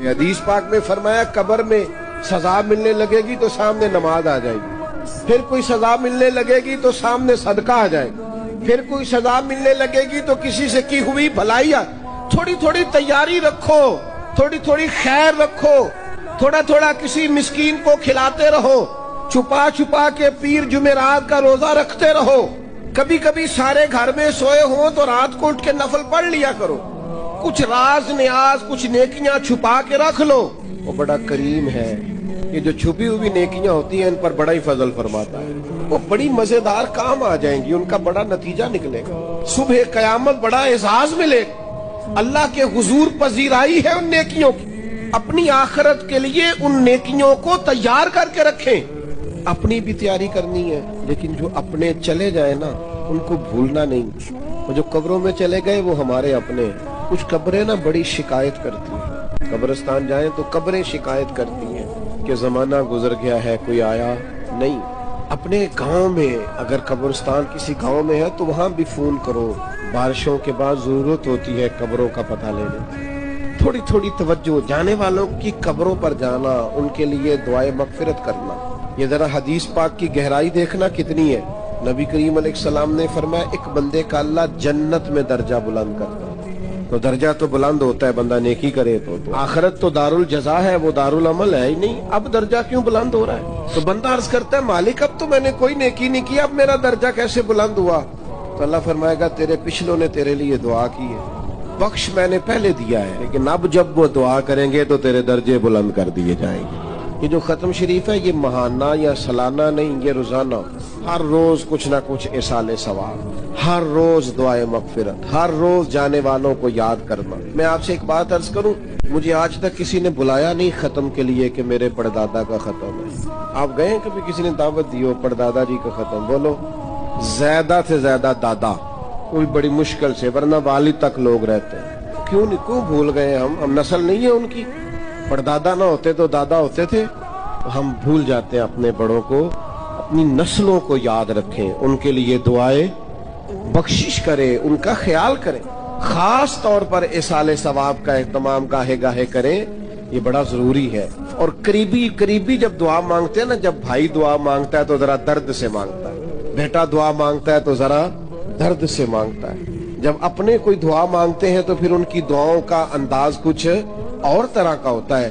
حدیث پاک میں فرمایا قبر میں سزا ملنے لگے گی تو سامنے نماز آ جائے گی، پھر کوئی سزا ملنے لگے گی تو سامنے صدقہ آ جائے گا، پھر کوئی سزا ملنے لگے گی تو کسی سے کی ہوئی بھلائی تھوڑی تھوڑی تیاری رکھو، تھوڑی تھوڑی خیر رکھو، تھوڑا تھوڑا کسی مسکین کو کھلاتے رہو، چھپا چھپا کے پیر جمعرات کا روزہ رکھتے رہو، کبھی کبھی سارے گھر میں سوئے ہوں تو رات کو اٹھ کے نفل پڑھ لیا کرو، کچھ راز نیاز کچھ نیکیاں چھپا کے رکھ لو۔ وہ بڑا کریم ہے، یہ جو چھپی ہوئی نیکیاں ہوتی ہیں ان پر بڑا ہی فضل فرماتا ہے، وہ بڑی مزیدار کام آ جائیں گی، ان کا بڑا نتیجہ نکلے گا، صبح قیامت بڑا اعزاز ملے گا، اللہ کے حضور پذیرائی ہے ان نیکیوں کی۔ اپنی آخرت کے لیے ان نیکیوں کو تیار کر کے رکھیں، اپنی بھی تیاری کرنی ہے، لیکن جو اپنے چلے جائیں نا ان کو بھولنا نہیں، وہ جو قبروں میں چلے گئے وہ ہمارے اپنے۔ کچھ قبریں نا بڑی شکایت کرتی ہیں، قبرستان جائیں تو قبریں شکایت کرتی ہیں کہ زمانہ گزر گیا ہے کوئی آیا نہیں۔ اپنے گاؤں میں اگر قبرستان کسی گاؤں میں ہے تو وہاں بھی فون کرو، بارشوں کے بعد ضرورت ہوتی ہے قبروں کا پتہ لینے، تھوڑی تھوڑی توجہ، جانے والوں کی قبروں پر جانا، ان کے لیے دعائے مغفرت کرنا۔ یہ ذرا حدیث پاک کی گہرائی دیکھنا کتنی ہے۔ نبی کریم علیہ السلام نے فرمایا ایک بندے کا اللہ جنت میں درجہ بلند کرتا ہے، تو درجہ تو بلند ہوتا ہے بندہ نیکی کرے تو آخرت تو دار الجزا ہے، وہ دار العمل ہے ہی نہیں، اب درجہ کیوں بلند ہو رہا ہے؟ تو بندہ عرض کرتا ہے مالک اب تو میں نے کوئی نیکی نہیں کی، اب میرا درجہ کیسے بلند ہوا؟ تو اللہ فرمائے گا تیرے پچھلوں نے تیرے لیے دعا کی ہے، بخش میں نے پہلے دیا ہے، لیکن اب جب وہ دعا کریں گے تو تیرے درجے بلند کر دیے جائیں گے۔ یہ جو ختم شریف ہے یہ ماہانہ یا سالانہ نہیں، یہ روزانہ، ہر روز کچھ نہ کچھ اصال ثواب، ہر روز دعائے مغفرت، ہر روز جانے والوں کو یاد کرنا۔ میں آپ سے ایک بات عرض کروں، مجھے آج تک کسی نے بلایا نہیں ختم کے لیے کہ میرے پردادا کا ختم ہے۔ آپ گئے کبھی کسی نے دعوت دی ہو پردادا جی کا ختم؟ بولو زیادہ سے زیادہ دادا، کوئی بڑی مشکل سے، ورنہ والد تک لوگ رہتے ہیں۔ کیوں بھول گئے ہم نسل نہیں ہے ان کی؟ پردادا نہ ہوتے تو دادا ہوتے تھے، ہم بھول جاتے ہیں اپنے بڑوں کو۔ اپنی نسلوں کو یاد رکھیں، ان کے لیے دعائیں بخشش کریں، ان کا خیال کریں، خاص طور پر اصال ثواب کا اہتمام گاہے گاہے کریں، یہ بڑا ضروری ہے۔ اور قریبی جب دعا مانگتے ہیں نا، جب بھائی دعا مانگتا ہے تو ذرا درد سے مانگتا ہے، بیٹا دعا مانگتا ہے تو ذرا درد سے مانگتا ہے، جب اپنے کوئی دعا مانگتے ہیں تو پھر ان کی دعاؤں کا انداز کچھ اور طرح کا ہوتا ہے۔